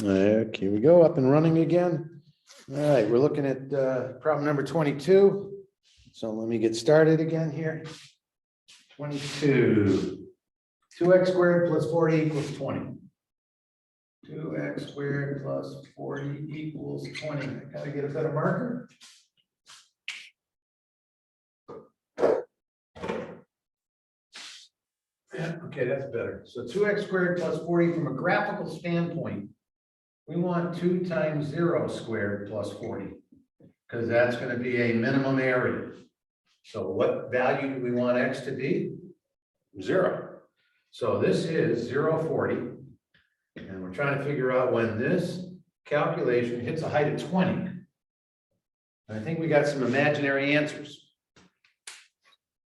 Okay, here we go, up and running again. All right, we're looking at problem number 22. So let me get started again here. 22. 2x squared plus 40 equals 20. 2x squared plus 40 equals 20. I gotta get a better marker. Yeah, okay, that's better. So 2x squared plus 40 from a graphical standpoint, we want 2 times 0 squared plus 40, because that's going to be a minimum area. So what value do we want x to be? 0. So this is 0, 40. And we're trying to figure out when this calculation hits a height of 20. And I think we got some imaginary answers.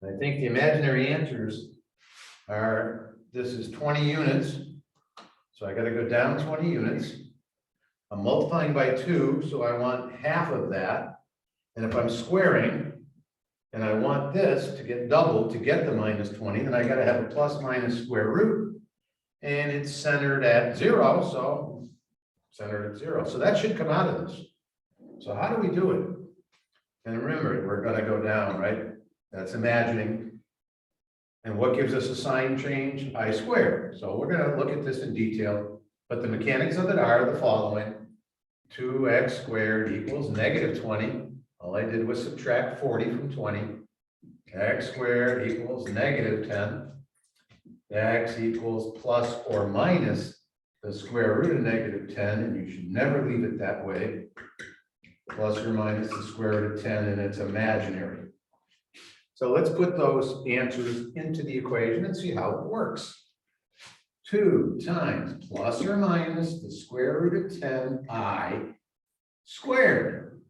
I think the imaginary answers are, this is 20 units. So I got to go down 20 units. I'm multiplying by 2, so I want half of that. And if I'm squaring, and I want this to get doubled to get the minus 20, then I got to have a plus minus square root. And it's centered at 0, so centered at 0. So that should come out of this. So how do we do it? And remember, we're going to go down, right? That's imagining. And what gives us a sign change? I squared. So we're going to look at this in detail. But the mechanics of it are the following. 2x squared equals negative 20. All I did was subtract 40 from 20. X squared equals negative 10. X equals plus or minus the square root of negative 10, and you should never leave it that way. Plus or minus the square root of 10, and it's imaginary. So let's put those answers into the equation and see how it works. 2 times plus or minus the square root of 10i squared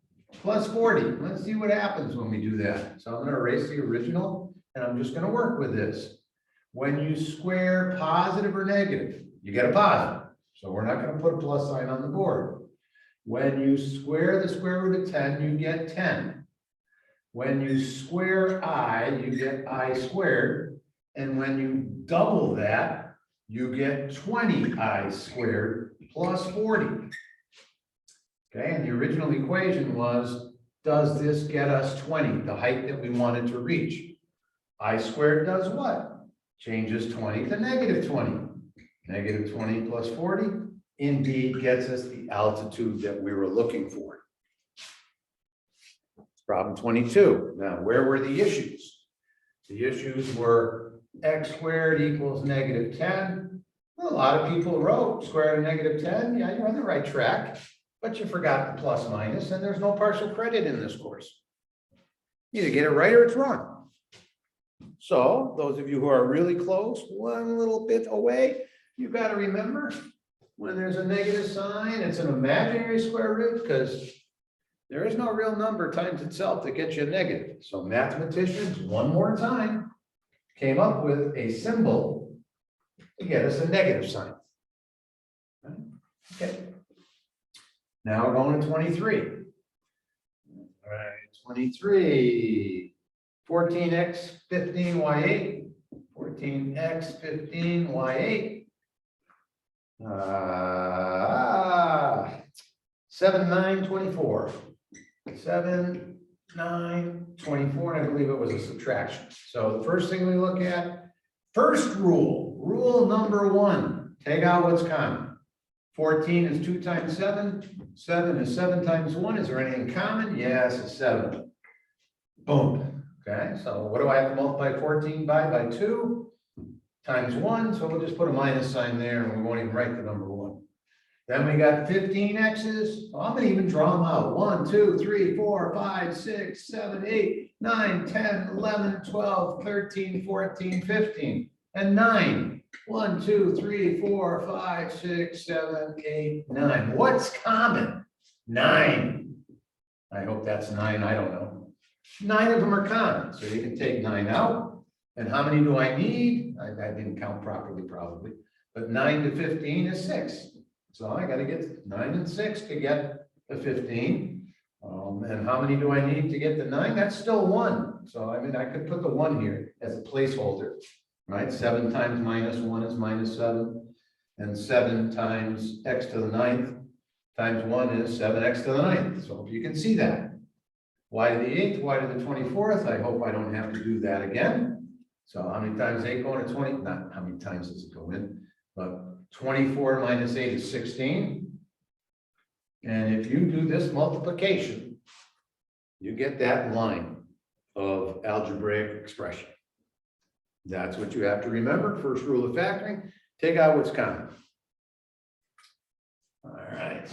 plus 40. Let's see what happens when we do that. So I'm going to erase the original, and I'm just going to work with this. When you square positive or negative, you get a positive. So we're not going to put a plus sign on the board. When you square the square root of 10, you get 10. When you square I, you get I squared. And when you double that, you get 20i squared plus 40. Okay, and the original equation was, does this get us 20, the height that we wanted to reach? I squared does what? Changes 20 to negative 20. Negative 20 plus 40 indeed gets us the altitude that we were looking for. Problem 22. Now, where were the issues? The issues were x squared equals negative 10. Well, a lot of people wrote square root of negative 10. Yeah, you're on the right track, but you forgot the plus minus, and there's no partial credit in this course. You either get it right or it's wrong. So those of you who are really close, one little bit away, you got to remember when there's a negative sign, it's an imaginary square root, because there is no real number times itself that gets you a negative. So mathematicians, one more time, came up with a symbol to get us a negative sign. Okay. Now we're going to 23. All right, 23. 14x 15y8. 14x 15y8. 7, 9, 24. 7, 9, 24, and I believe it was a subtraction. So the first thing we look at, first rule number 1, take out what's common. 14 is 2 times 7. 7 is 7 times 1. Is there anything common? Yes, it's 7. Boom. Okay, so what do I have to multiply 14 by 2 times 1? So we'll just put a minus sign there, and we won't even write the number 1. Then we got 15 x's. Well, I'm going to even draw them out. 1, 2, 3, 4, 5, 6, 7, 8, 9, 10, 11, 12, 13, 14, 15, and 9. 1, 2, 3, 4, 5, 6, 7, 8, 9. What's common? 9. I hope that's 9. I don't know. 9 of them are common, so you can take 9 out. And how many do I need? I didn't count properly, probably. But 9 to 15 is 6. So I got to get 9 and 6 to get the 15. And how many do I need to get the 9? That's still 1. So I mean, I could put the 1 here as a placeholder, right? 7 times minus 1 is minus 7. And 7 times x to the 9th times 1 is 7x to the 9th. So if you can see that. Y to the 8th, y to the 24th. I hope I don't have to do that again. So how many times 8 going to 20? Not how many times does it go in, but 24 minus 8 is 16. And if you do this multiplication, you get that line of algebraic expression. That's what you have to remember. First rule of factoring, take out what's common. All right.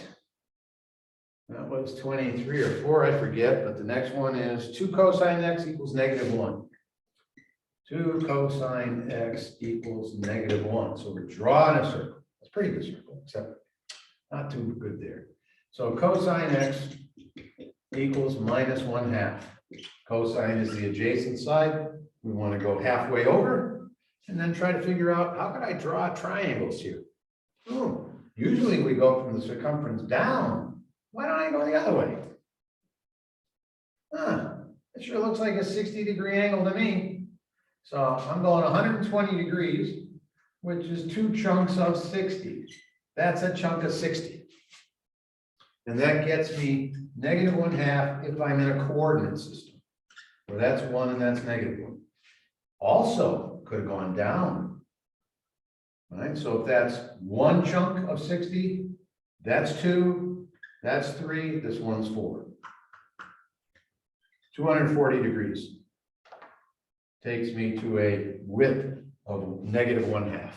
That was 23 or 4, I forget, but the next one is 2 cosine x equals -1. 2 cosine x equals -1. So we're drawing a circle. It's a pretty good circle, except not too good there. So cosine x equals -1/2. Cosine is the adjacent side. We want to go halfway over and then try to figure out how could I draw triangles here? Usually we go from the circumference down. Why don't I go the other way? It sure looks like a 60-degree angle to me. So I'm going 120 degrees, which is 2 chunks of 60. That's a chunk of 60. And that gets me -1/2 if I'm in a coordinate system, where that's 1 and that's -1. Also could have gone down. Right? So if that's 1 chunk of 60, that's 2, that's 3, this one's 4. 240 degrees takes me to a width of -1/2.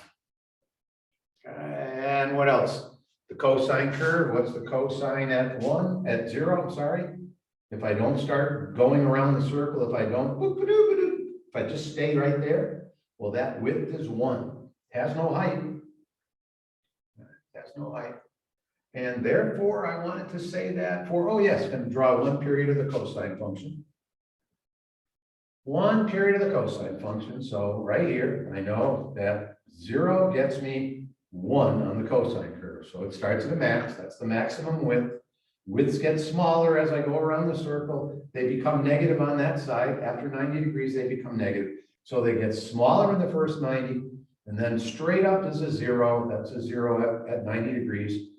And what else? The cosine curve, what's the cosine at 0, I'm sorry. If I don't start going around the circle, if I don't, if I just stay right there, well, that width is 1, has no height. Has no height. And therefore, I wanted to say that for, oh yes, going to draw 1 period of the cosine function. 1 period of the cosine function. So right here, I know that 0 gets me 1 on the cosine curve. So it starts at a max. That's the maximum width. Widths get smaller as I go around the circle. They become negative on that side. After 90 degrees, they become negative. So they get smaller in the first 90, and then straight up is a 0. That's a 0 at 90 degrees.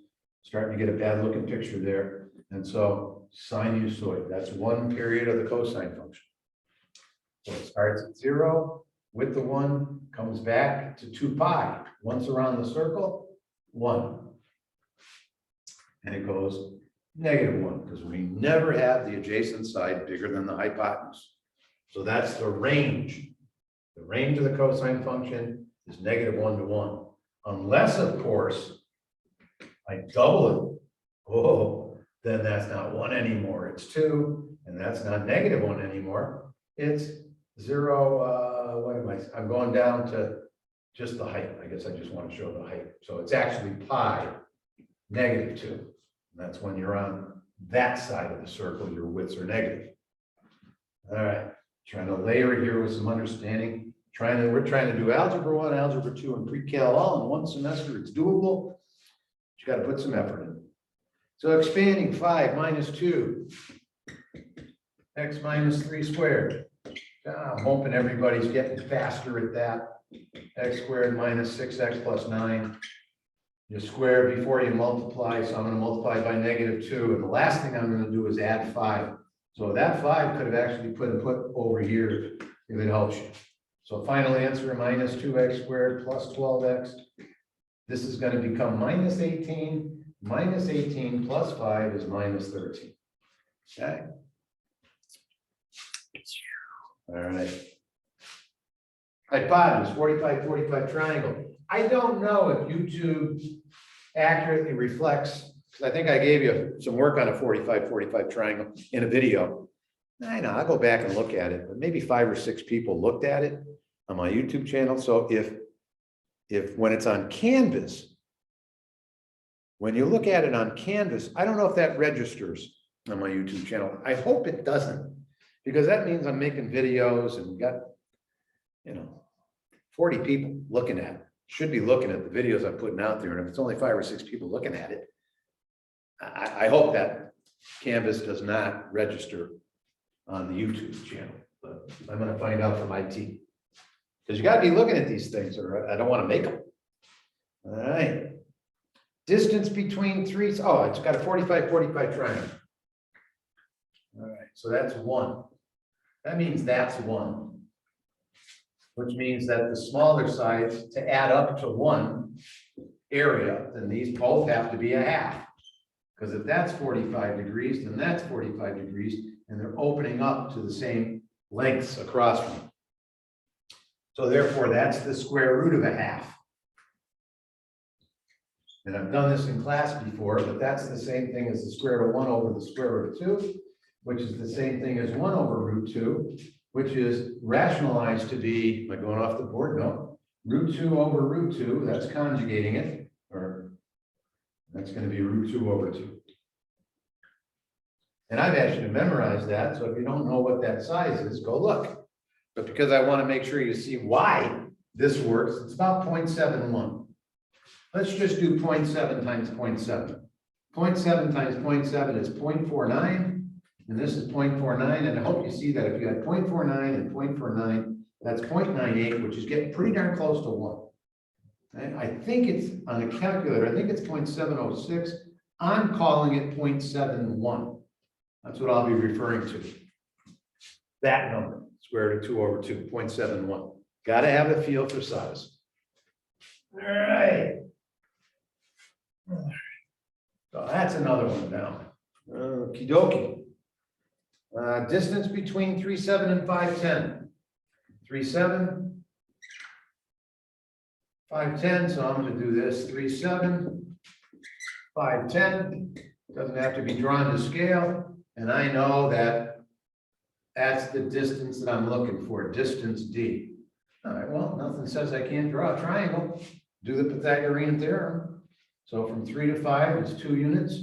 Starting to get a bad looking picture there. And so sinusoid, that's 1 period of the cosine function. So it starts at 0 with the 1, comes back to 2 pi. Once around the circle, 1. And it goes -1, because we never have the adjacent side bigger than the hypotenuse. So that's the range. The range of the cosine function is -1 to 1. Unless, of course, I double it. Oh, then that's not 1 anymore. It's 2, and that's not -1 anymore. It's 0. What am I? I'm going down to just the height. I guess I just want to show the height. So it's actually pi -2. And that's when you're on that side of the circle, your widths are negative. All right, trying to layer it here with some understanding. We're trying to do algebra 1, algebra 2, and pre-cal all in one semester. It's doable. But you got to put some effort in. So expanding 5 minus 2, x minus 3 squared. I'm hoping everybody's getting faster at that. X squared minus 6x plus 9. You square before you multiply, so I'm going to multiply by -2. And the last thing I'm going to do is add 5. So that 5 could have actually put over here if it helps you. So final answer, minus 2x squared plus 12x. This is going to become minus 18. Minus 18 plus 5 is minus 13. Okay. All right. Hypotenuse, 45, 45 triangle. I don't know if YouTube accurately reflects, because I think I gave you some work on a 45, 45 triangle in a video. I know, I'll go back and look at it, but maybe 5 or 6 people looked at it on my YouTube channel. So if when it's on Canvas, when you look at it on Canvas, I don't know if that registers on my YouTube channel. I hope it doesn't, because that means I'm making videos and got, 40 people looking at it. Should be looking at the videos I'm putting out there. And if it's only 5 or 6 people looking at it, I hope that Canvas does not register on the YouTube channel, but I'm going to find out from IT. Because you got to be looking at these things, or I don't want to make them. All right. Distance between three, oh, it's got a 45, 45 triangle. All right, so that's 1. That means that's 1. Which means that the smaller sides to add up to 1 area, then these both have to be a half. Because if that's 45 degrees, then that's 45 degrees, and they're opening up to the same lengths across from them. So therefore, that's the square root of a half. And I've done this in class before, but that's the same thing as the square root of 1 over the square root of 2, which is the same thing as 1 over root 2, which is rationalized to be, am I going off the board? No. Root 2 over root 2, that's conjugating it, or that's going to be root 2 over 2. And I've asked you to memorize that, so if you don't know what that size is, go look. But because I want to make sure you see why this works, it's about 0.71. Let's just do 0.7 times 0.7. 0.7 times 0.7 is 0.49, and this is 0.49, and I hope you see that if you had 0.49 and 0.49, that's 0.98, which is getting pretty darn close to 1. And I think it's on a calculator, I think it's 0.706. I'm calling it 0.71. That's what I'll be referring to. That number, square root of 2 over 2, 0.71. Got to have a feel for size. All right. So that's another one down. Okie dokie. Distance between 3,7 and 5,10. 3,7, 5,10. So I'm going to do this 3,7, 5,10. Doesn't have to be drawn to scale. And I know that that's the distance that I'm looking for, distance D. All right, well, nothing says I can't draw a triangle. Do the Pythagorean theorem. So from 3 to 5 is 2 units.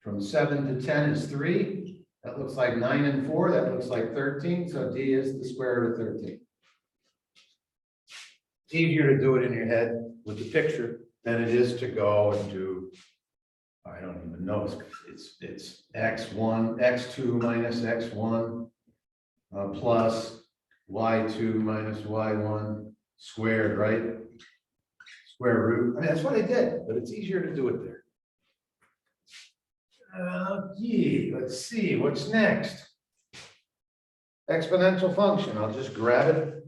From 7 to 10 is 3. That looks like 9 and 4. That looks like 13. So D is the square root of 13. It's easier to do it in your head with the picture than it is to go and do, I don't even know, it's x1, x2 minus x1 plus y2 minus y1 squared, right? Square root. I mean, that's what I did, but it's easier to do it there. Let's see, what's next? Exponential function. I'll just grab it.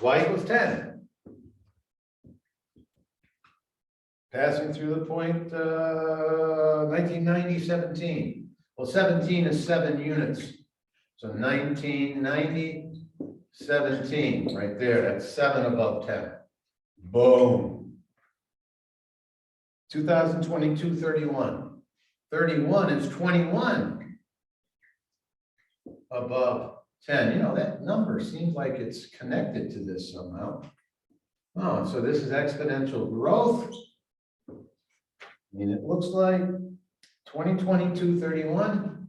Y equals 10. Passing through the point 1990, 17. Well, 17 is 7 units. So 1990, 17, right there. That's 7 above 10. Boom. 2022, 31. 31 is 21 above 10. You know, that number seems like it's connected to this somehow. Oh, so this is exponential growth. And it looks like 2022, 31,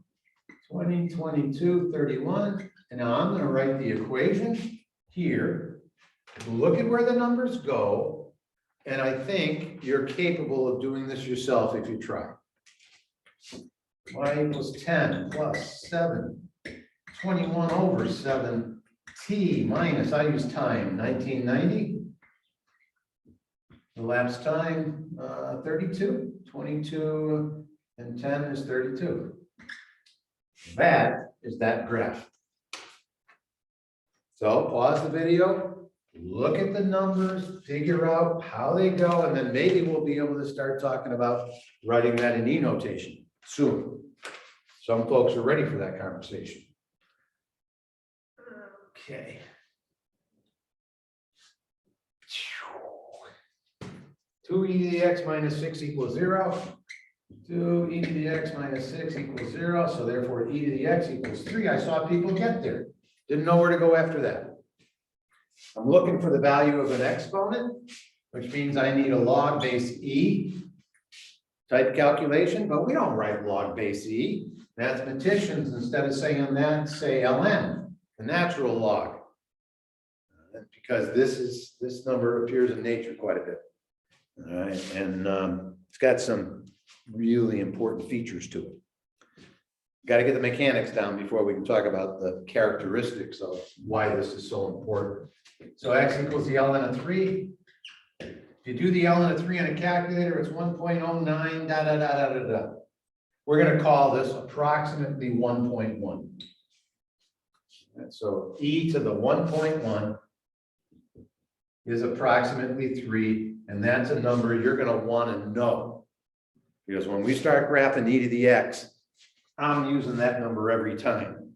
2022, 31. And now I'm going to write the equation here. Look at where the numbers go. And I think you're capable of doing this yourself if you try. Y equals 10 plus 7, 21 over 7, t minus, I use time, 1990. Elapsed time, 32, 22 and 10 is 32. That is that graph. So pause the video, look at the numbers, figure out how they go, and then maybe we'll be able to start talking about writing that in E notation soon. Some folks are ready for that conversation. Okay. 2e to the x minus 6 equals 0. 2e to the x minus 6 equals 0. So therefore, e to the x equals 3. I saw people get there. Didn't know where to go after that. I'm looking for the value of an exponent, which means I need a log base e type calculation, but we don't write log base e. Mathematicians, instead of saying that, say ln, the natural log. Because this number appears in nature quite a bit. All right, and it's got some really important features to it. Got to get the mechanics down before we can talk about the characteristics of why this is so important. So x equals the ln of 3. If you do the element of 3 on a calculator, it's 1.09, da, da, da, da, da, da. We're gonna call this approximately 1.1. And so e to the 1.1 is approximately 3, and that's a number you're gonna wanna know. Because when we start graphing e to the x, I'm using that number every time.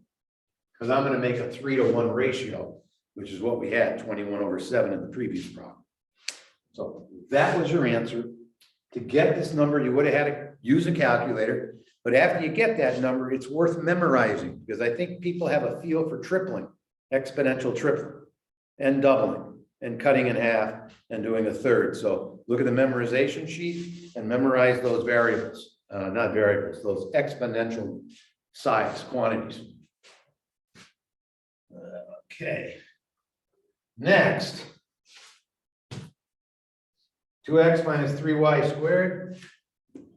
Because I'm gonna make a 3-to-1 ratio, which is what we had, 21/7 in the previous problem. So that was your answer. To get this number, you would have had to use a calculator, but after you get that number, it's worth memorizing, because I think people have a feel for tripling, exponential tripling, and doubling, and cutting in half, and doing a third. So look at the memorization sheet and memorize those variables, not variables, those exponential size quantities. Okay. Next. 2x minus 3y squared.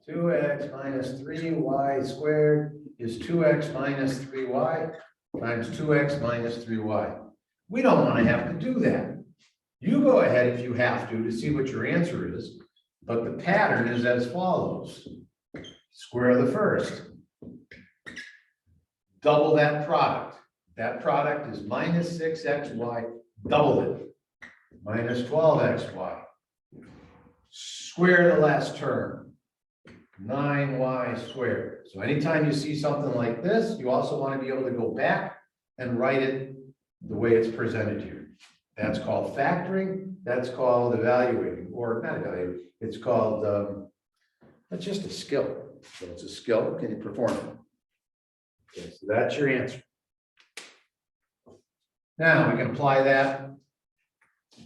2x minus 3y squared is 2x minus 3y times 2x minus 3y. We don't want to have to do that. You go ahead if you have to see what your answer is, but the pattern is as follows. Square the first. Double that product. That product is minus 6xy, double it. Minus 12xy. Square the last term. 9y squared. So anytime you see something like this, you also want to be able to go back and write it the way it's presented here. That's called factoring. That's called evaluating, or not evaluating. It's called, that's just a skill. So it's a skill. Can you perform it? Okay, so that's your answer. Now we can apply that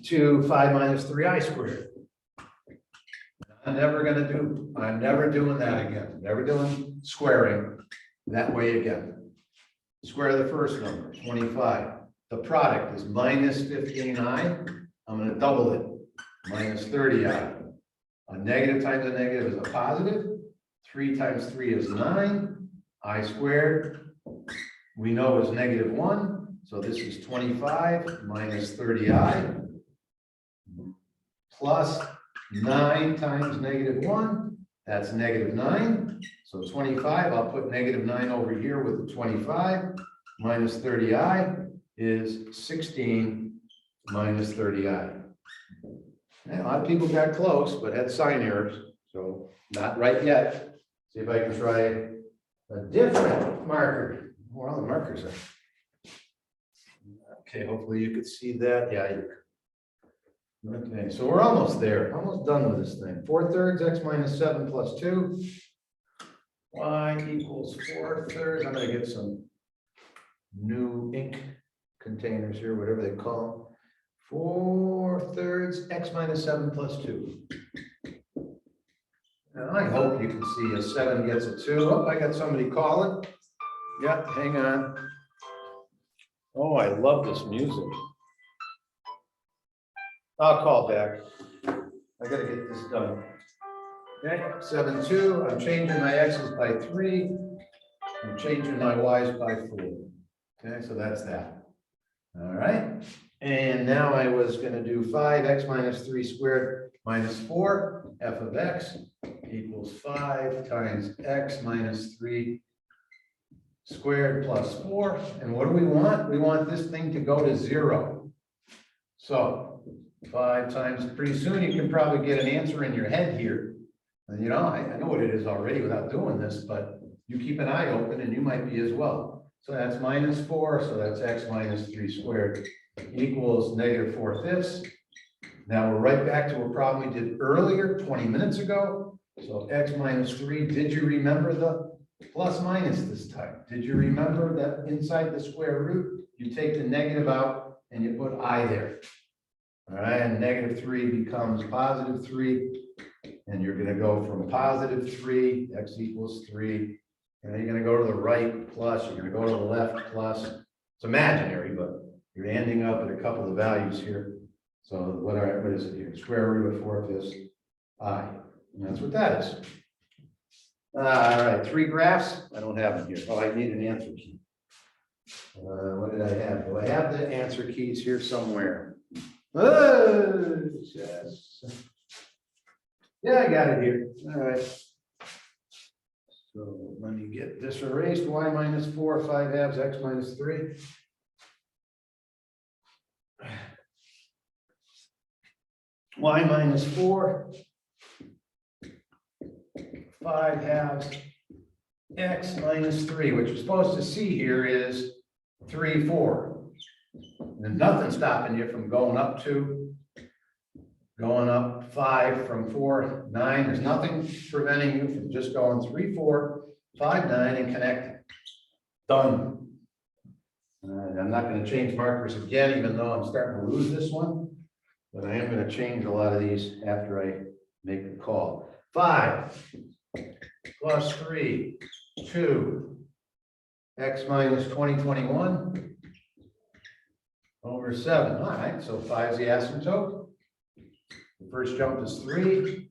to 5 minus 3i squared. I'm never doing that again. Never doing squaring that way again. Square the first number, 25. The product is minus 15i. I'm going to double it, minus 30i. A negative times a negative is a positive. 3 times 3 is 9. I squared, we know is negative 1. So this is 25 minus 30i plus 9 times negative 1, that's negative 9. So 25, I'll put negative 9 over here with the 25, minus 30i is 16 minus 30i. Now, a lot of people got close, but had sign errors, so not right yet. See if I can try a different marker. Where all the markers are. Okay, hopefully you could see that. Yeah, you could. Okay, so we're almost there, almost done with this thing. 4/3 x minus 7 plus 2. Y equals 4/3. I'm going to get some new ink containers here, whatever they call them. 4/3 x minus 7 plus 2. And I hope you can see a 7 gets a 2. Oh, I got somebody calling. Yep, hang on. Oh, I love this music. I'll call back. I gotta get this done. Okay, 7, 2. I'm changing my x's by 3. I'm changing my y's by 4. Okay, so that's that. All right. And now I was gonna do 5x minus 3 squared minus 4. F of x equals 5 times x minus 3 squared plus 4. And what do we want? We want this thing to go to 0. So 5 times, pretty soon you can probably get an answer in your head here. And you know, I know what it is already without doing this, but you keep an eye open and you might be as well. So that's minus 4, so that's x minus 3 squared equals negative 4/5. Now we're right back to a problem we did earlier, 20 minutes ago. So x minus 3, did you remember the plus minus this time? Did you remember that inside the square root, you take the negative out and you put I there? All right, and negative 3 becomes positive 3. And you're going to go from positive 3, x equals 3. And then you're going to go to the right plus, you're going to go to the left plus. It's imaginary, but you're ending up at a couple of values here. So what is it here? Square root of 4/5 I. And that's what that is. All right, 3 graphs. I don't have them here. Oh, I need an answer key. What did I have? Do I have the answer keys here somewhere? Oh, yes. Yeah, I got it here. All right. So let me get this erased. Y minus 4, 5 halves, x minus 3. Y minus 4, 5 halves, x minus 3. What you're supposed to see here is 3, 4. There's nothing stopping you from going up 2, going up 5 from 4, 9. There's nothing preventing you from just going 3, 4, 5, 9 and connecting. Done. I'm not going to change markers again, even though I'm starting to lose this one. But I am going to change a lot of these after I make the call. 5 plus 3, 2, x minus 2021 over 7. All right, so 5 is the asymptote. The first jump is 3.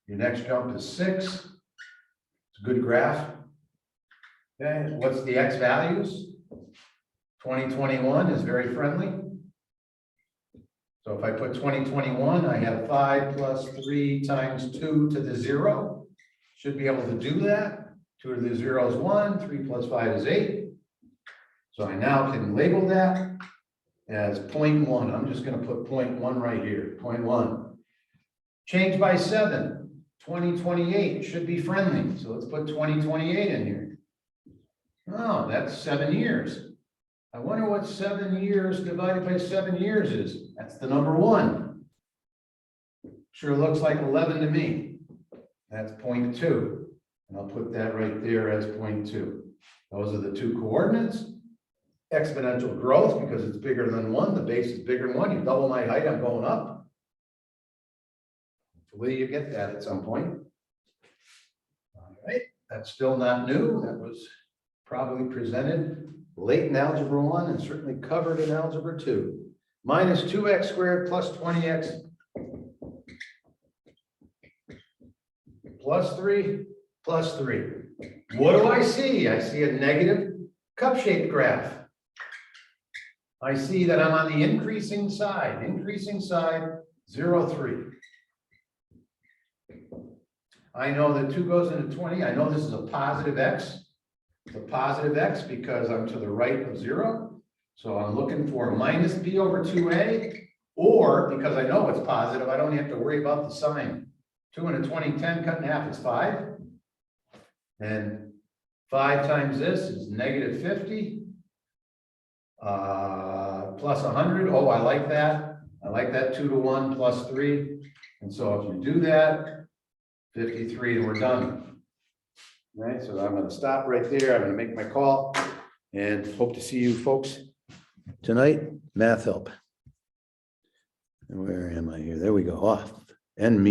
Your next jump is 6. It's a good graph. Okay, what's the x values? 2021 is very friendly. So if I put 2021, I have 5 plus 3 times 2 to the 0. Should be able to do that. 2 to the 0 is 1, 3 plus 5 is 8. So I now can label that as 0.1. I'm just going to put 0.1 right here, 0.1. Change by 7, 2028 should be friendly. So let's put 2028 in here. Oh, that's 7 years. I wonder what 7 years divided by 7 years is. That's the number 1. Sure looks like 11 to me. That's 0.2. And I'll put that right there as 0.2. Those are the 2 coordinates. Exponential growth, because it's bigger than 1. The base is bigger than 1. You double my height, I'm going up. Hopefully you get that at some point. All right, that's still not new. That was probably presented late in Algebra 1 and certainly covered in Algebra 2. Minus 2x squared plus 20x plus 3 plus 3. What do I see? I see a negative cup-shaped graph. I see that I'm on the increasing side, 0, 3. I know that 2 goes into 20. I know this is a positive x. It's a positive x because I'm to the right of 0. So I'm looking for minus b over 2a, or because I know it's positive, I don't have to worry about the sign. 2 into 20, 10 cut in half is 5. And 5 times this is negative 50. Plus 100. Oh, I like that. I like that 2 to 1 plus 3. And so if you do that, 53, and we're done. All right, so I'm going to stop right there. I'm going to make my call and hope to see you folks tonight. Math help. And where am I here? There we go. Off. And me.